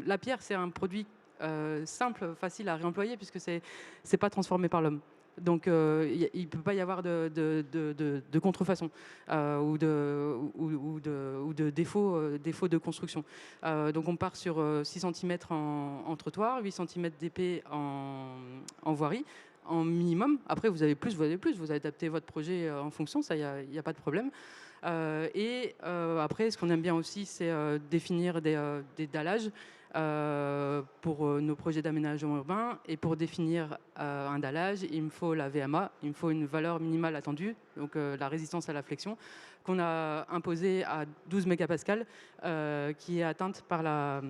la pierre, c'est un produit simple, facile à réemployer, puisque c'est pas transformé par l'homme. Donc, il ne peut pas y avoir de contrefaçon ou de défaut de construction. Donc, on part sur 6 cm en trottoir, 8 cm d'épais en voirie, en minimum. Après, vous avez plus, vous adaptez votre projet en fonction, ça, il n'y a pas de problème. Après, ce qu'on aime bien aussi, c'est définir des dallages pour nos projets d'aménagement urbain. Et pour définir un dallage, il me faut la VMA, il me faut une valeur minimale attendue, donc la résistance à la flexion, qu'on a imposée à 12 mégapascales, qui est atteinte par la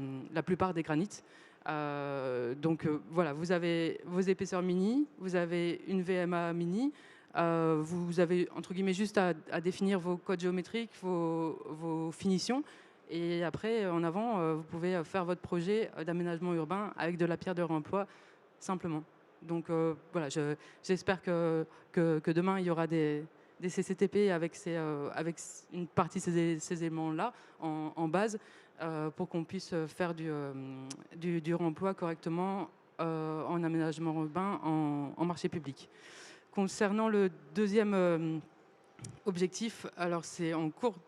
plupart des granites. Donc voilà, vous avez vos épaisseurs mini, vous avez une VMA mini. Vous avez entre guillemets juste à définir vos codes géométriques, vos finitions, et après en avant vous pouvez faire votre projet d'aménagement urbain avec de la pierre de réemploi simplement. Donc voilà, j'espère que demain il y aura des CCTP avec une partie de ces éléments-là en base pour qu'on puisse faire du réemploi correctement en aménagement urbain, en marché public. Concernant le deuxième objectif, alors c'est en cours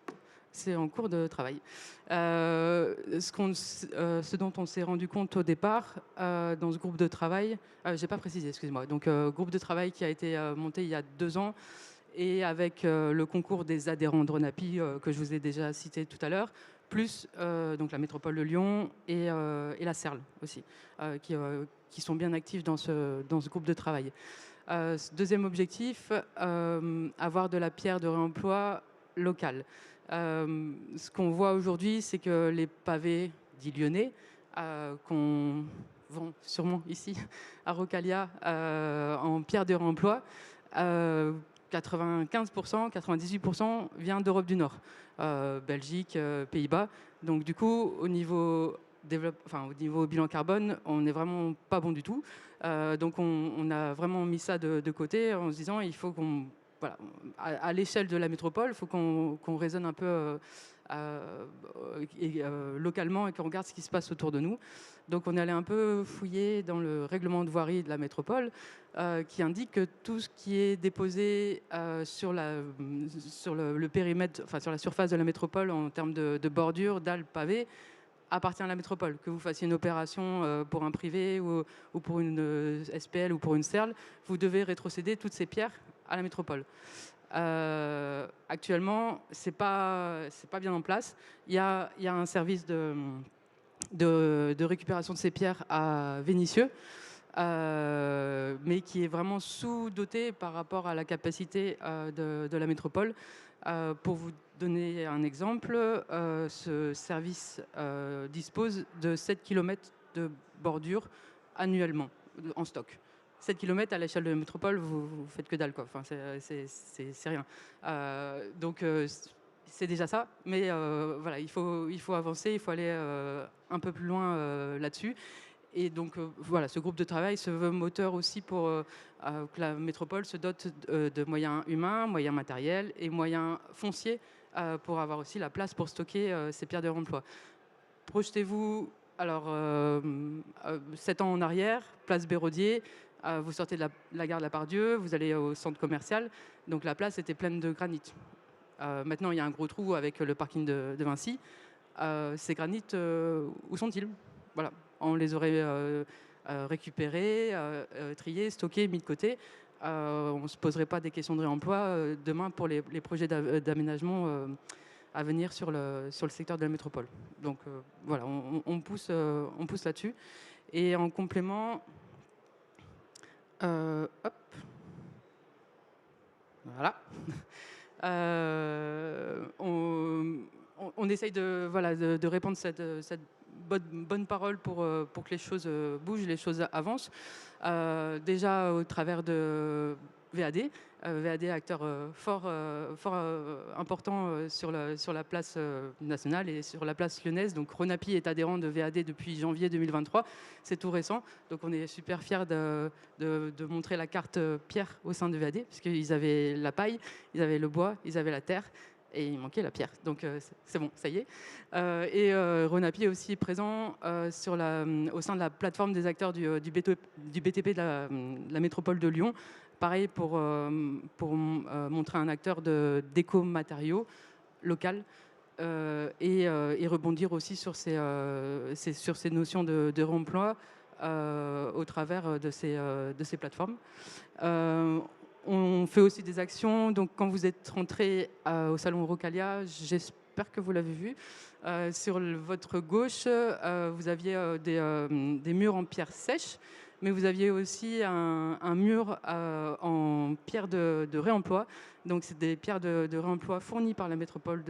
de travail. Ce dont on s'est rendu compte au départ dans ce groupe de travail, j'ai pas précisé, excusez-moi. Donc groupe de travail qui a été monté il y a 2 ans et avec le concours des adhérents de RENAPI que je vous ai déjà cité tout à l'heure, plus donc la métropole de Lyon et la CERL aussi, qui sont bien actifs dans ce groupe de travail. Deuxième objectif, avoir de la pierre de réemploi locale. Ce qu'on voit aujourd'hui, c'est que les pavés dits lyonnais, qu'on vend sûrement ici à Rocalia en pierre de réemploi, 95%, 98% vient d'Europe du Nord, Belgique, Pays-Bas. Donc du coup, au niveau bilan carbone, on n'est vraiment pas bon du tout. Donc on a vraiment mis ça de côté en se disant il faut qu'on, voilà, à l'échelle de la métropole, il faut qu'on raisonne un peu localement et qu'on regarde ce qui se passe autour de nous. Donc on est allé un peu fouiller dans le règlement de voirie de la métropole qui indique que tout ce qui est déposé sur le périmètre, enfin sur la surface de la métropole en termes de bordure, dalles, pavés, appartient à la métropole. Que vous fassiez une opération pour un privé ou pour une SPL ou pour une CERL, vous devez rétrocéder toutes ces pierres à la métropole. Actuellement, c'est pas bien en place. Il y a un service de récupération de ces pierres à Vénissieux, mais qui est vraiment sous-doté par rapport à la capacité de la métropole. Pour vous donner un exemple, ce service dispose de 7 km de bordure annuellement en stock. 7 km à l'échelle de la métropole, vous faites que dalle, quoi. Enfin, c'est rien. Donc c'est déjà ça, mais voilà, il faut avancer, il faut aller un peu plus loin là-dessus. Et donc voilà, ce groupe de travail se veut moteur aussi pour que la métropole se dote de moyens humains, moyens matériels et moyens fonciers pour avoir aussi la place pour stocker ces pierres de réemploi. Projetez-vous, alors, 7 ans en arrière, place Béraudier, vous sortez de la gare de la Pardieu, vous allez au centre commercial, donc la place était pleine de granit. Maintenant, il y a un gros trou avec le parking de Vinci. Ces granites, où sont-ils? Voilà, on les aurait récupérés, triés, stockés, mis de côté. On ne se poserait pas des questions de réemploi demain pour les projets d'aménagement à venir sur le secteur de la métropole. Donc voilà, on pousse là-dessus. Et en complément, hop, voilà. On essaye de répandre cette bonne parole pour que les choses bougent, les choses avancent. Déjà au travers de VAD. VAD, acteur fort important sur la place nationale et sur la place lyonnaise. Donc Renapi est adhérent de VAD depuis janvier 2023. C'est tout récent. Donc on est super fiers de montrer la carte pierre au sein de VAD, parce qu'ils avaient la paille, ils avaient le bois, ils avaient la terre. Et il manquait la pierre. Donc c'est bon, ça y est. Et Renapi est aussi présent au sein de la plateforme des acteurs du BTP de la métropole de Lyon. Pareil pour montrer un acteur d'éco-matériaux local et rebondir aussi sur ces notions de réemploi au travers de ces plateformes. On fait aussi des actions. Donc, quand vous êtes rentré au salon Rocalia, j'espère que vous l'avez vu, sur votre gauche, vous aviez des murs en pierre sèche, mais vous aviez aussi un mur en pierre de réemploi. Donc, c'est des pierres de réemploi fournies par la métropole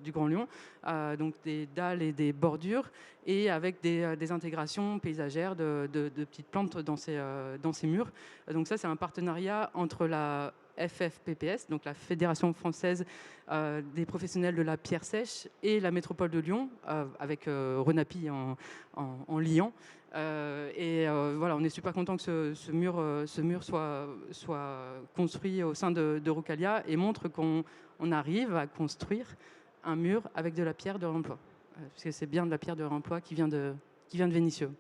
du Grand Lyon, donc des dalles et des bordures, et avec des intégrations paysagères de petites plantes dans ces murs. Donc ça, c'est un partenariat entre la FFPPS, donc la Fédération française des professionnels de la pierre sèche, et la métropole de Lyon, avec Renapi en liant. Voilà, on est super content que ce mur soit construit au sein de Rocalia et montre qu'on arrive à construire un mur avec de la pierre de réemploi. Parce que c'est bien de la pierre de réemploi qui vient de Vénissieux.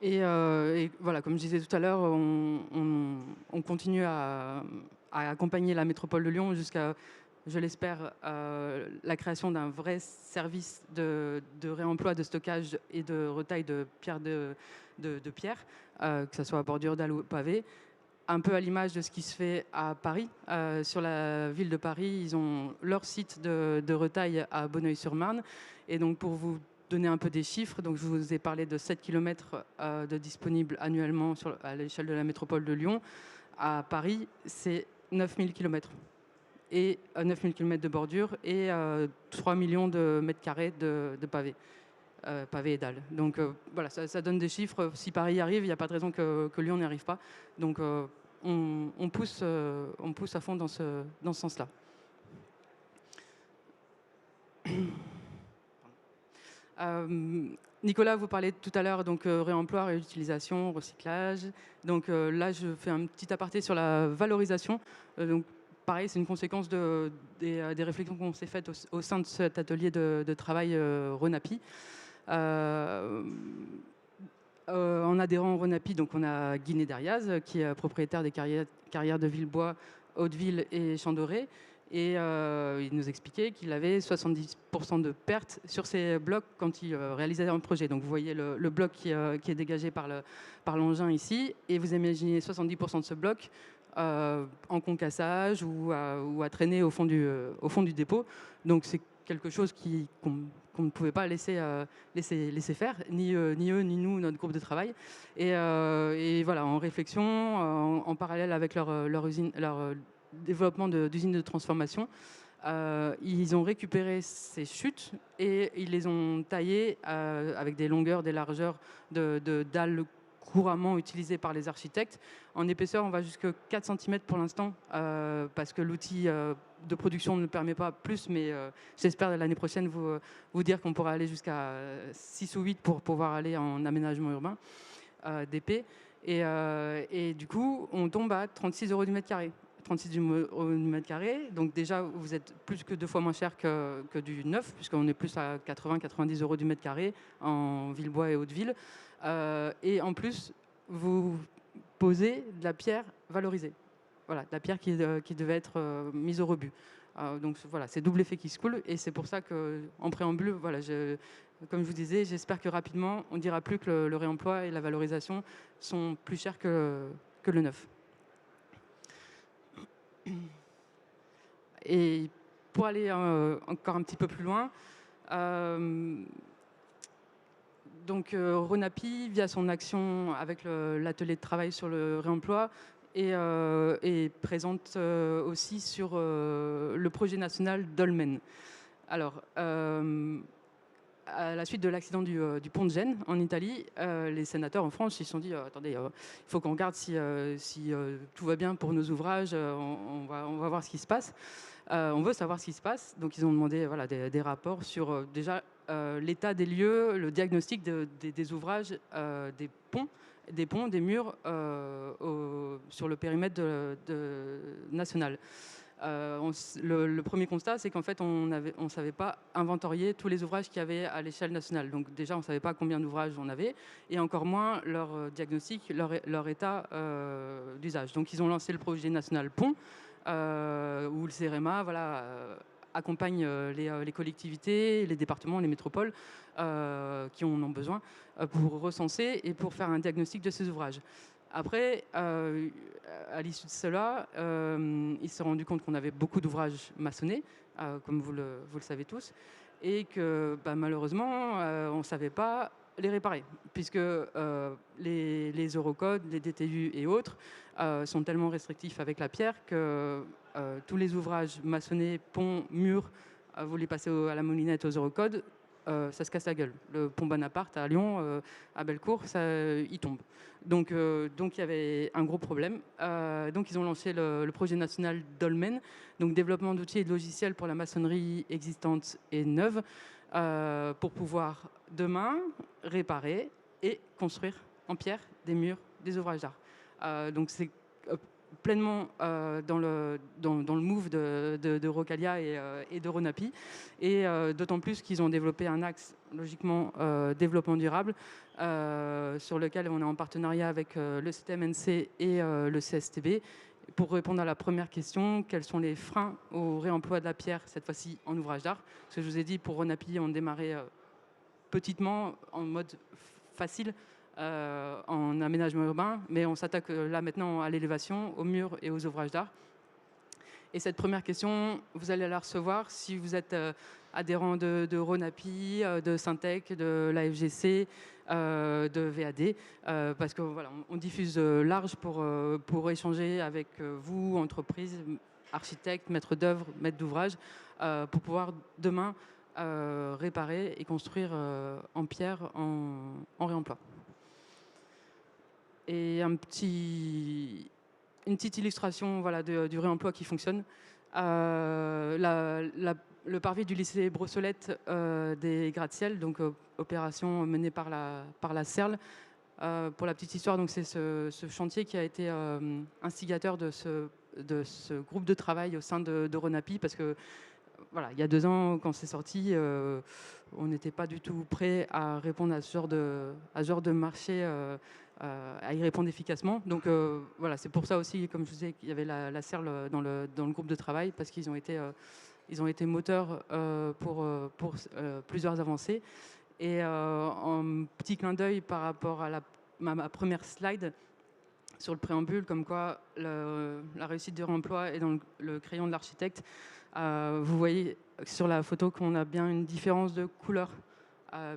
Et voilà, comme je disais tout à l'heure, on continue à accompagner la métropole de Lyon jusqu'à, je l'espère, la création d'un vrai service de réemploi, de stockage et de retail de pierre, que ce soit à bordure, dalle ou pavé. Un peu à l'image de ce qui se fait à Paris. Sur la ville de Paris, ils ont leur site de retail à Bonneuil-sur-Marne. Et donc, pour vous donner un peu des chiffres, donc je vous ai parlé de 7 km de disponibles annuellement à l'échelle de la métropole de Lyon. À Paris, c'est 9000 km. Et 9000 km de bordure et 3 millions de mètres carrés de pavés. Pavés et dalles. Donc voilà, ça donne des chiffres. Si Paris arrive, il n'y a pas de raison que Lyon n'y arrive pas. Donc on pousse à fond dans ce sens-là. Nicolas, vous parlez tout à l'heure donc réemploi, réutilisation, recyclage. Donc là, je fais un petit aparté sur la valorisation. Donc pareil, c'est une conséquence des réflexions qu'on s'est faites au sein de cet atelier de travail Renapi. En adhérant au Renapi, donc on a Guiné Dariaz, qui est propriétaire des carrières de Villebois, Hauteville et Chandoré. Et il nous expliquait qu'il avait 70% de pertes sur ses blocs quand il réalisait un projet. Donc vous voyez le bloc qui est dégagé par l'engin ici, et vous imaginez 70% de ce bloc en concassage ou à traîner au fond du dépôt. Donc c'est quelque chose qu'on ne pouvait pas laisser faire, ni eux, ni nous, notre groupe de travail. Et voilà, en réflexion, en parallèle avec leur usine, leur développement d'usines de transformation, ils ont récupéré ces chutes et ils les ont taillées avec des longueurs, des largeurs de dalles couramment utilisées par les architectes. En épaisseur, on va jusqu'à 4 cm pour l'instant, parce que l'outil de production ne le permet pas plus, mais j'espère l'année prochaine vous dire qu'on pourra aller jusqu'à 6 ou 8 pour pouvoir aller en aménagement urbain d'épais. Et du coup, on tombe à 36 euros du mètre carré. 36 euros du mètre carré. Donc déjà, vous êtes plus que 2 fois moins cher que du neuf, puisqu'on est plus à 80-90 euros du mètre carré en Villebois et Haute-Ville. Et en plus, vous posez de la pierre valorisée. Voilà, de la pierre qui devait être mise au rebut. Donc voilà, c'est double effet qui se coule. Et c'est pour ça qu'en préambule, voilà, comme je vous disais, j'espère que rapidement, on ne dira plus que le réemploi et la valorisation sont plus chers que le neuf. Et pour aller encore un petit peu plus loin, donc Renapi, via son action avec l'atelier de travail sur le réemploi, est présente aussi sur le projet national Dolmen. Alors, à la suite de l'accident du pont de Gênes en Italie, les sénateurs en France ils se sont dit attendez, il faut qu'on regarde si tout va bien pour nos ouvrages, on va voir ce qui se passe. On veut savoir ce qui se passe, donc ils ont demandé voilà, des rapports sur déjà l'état des lieux, le diagnostic des ouvrages, des ponts, des murs sur le périmètre national. Le premier constat, c'est qu'en fait, on ne savait pas inventorier tous les ouvrages qu'il y avait à l'échelle nationale. Donc déjà, on ne savait pas combien d'ouvrages on avait, et encore moins leur diagnostic, leur état d'usage. Donc ils ont lancé le projet national Pont, où le CEREMA accompagne les collectivités, les départements, les métropoles qui en ont besoin pour recenser et pour faire un diagnostic de ces ouvrages. Après, à l'issue de cela, il s'est rendu compte qu'on avait beaucoup d'ouvrages maçonnés, comme vous le savez tous, et que malheureusement, on ne savait pas les réparer, puisque les Eurocodes, les DTU et autres sont tellement restrictifs avec la pierre que tous les ouvrages maçonnés, ponts, murs, vous les passez à la moulinette aux Eurocodes, ça se casse la gueule. Le pont Bonaparte à Lyon, à Bellecour, il tombe. Donc il y avait un gros problème. Donc ils ont lancé le projet national Dolmen, donc développement d'outils et de logiciels pour la maçonnerie existante et neuve, pour pouvoir demain réparer et construire en pierre des murs, des ouvrages d'art. Donc c'est pleinement dans le move de Rocalia et de Renapi, et d'autant plus qu'ils ont développé un axe logiquement développement durable, sur lequel on est en partenariat avec le CTMNC et le CSTB pour répondre à la première question: quels sont les freins au réemploi de la pierre, cette fois-ci en ouvrage d'art? Parce que je vous ai dit, pour Renapi, on démarrait petitement, en mode facile, en aménagement urbain, mais on s'attaque là maintenant à l'élévation, aux murs et aux ouvrages d'art. Et cette première question, vous allez la recevoir si vous êtes adhérent de Renapi, de Syntec, de l'AFGC, de VAD, parce que voilà, on diffuse large pour échanger avec vous, entreprises, architectes, maîtres d'œuvre, maîtres d'ouvrage, pour pouvoir demain réparer et construire en pierre en réemploi. Et une petite illustration voilà, du réemploi qui fonctionne. Le parvis du lycée Brossolette des gratte-ciel, donc opération menée par la CERL. Pour la petite histoire, donc c'est ce chantier qui a été instigateur de ce groupe de travail au sein de Renapi, parce que voilà, il y a 2 ans, quand c'est sorti, on n'était pas du tout prêt à répondre à ce genre de marché, à y répondre efficacement. Donc voilà, c'est pour ça aussi, comme je vous disais, qu'il y avait la CERL dans le groupe de travail, parce qu'ils ont été moteurs pour plusieurs avancées. Et en petit clin d'œil par rapport à ma première slide sur le préambule, comme quoi la réussite du réemploi est dans le crayon de l'architecte. Vous voyez sur la photo qu'on a bien une différence de couleur,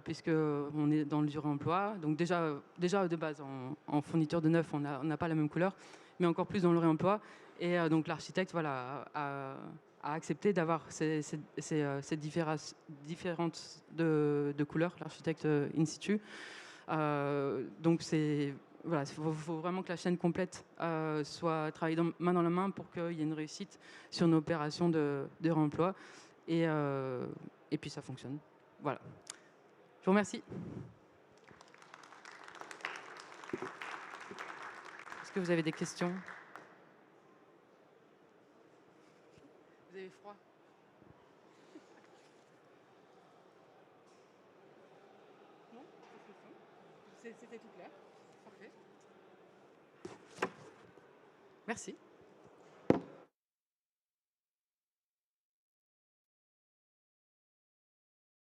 puisqu'on est dans le réemploi. Donc déjà de base, en fourniture de neuf, on n'a pas la même couleur, mais encore plus dans le réemploi. Et donc l'architecte voilà, a accepté d'avoir ces différences de couleurs, l'architecte in situ. Donc c'est voilà, faut vraiment que la chaîne complète soit travaillée main dans la main pour qu'il y ait une réussite sur une opération de réemploi. Et puis ça fonctionne. Voilà. Je vous remercie. Est-ce que vous avez des questions? Vous avez froid? Non? C'était tout clair. Parfait. Merci.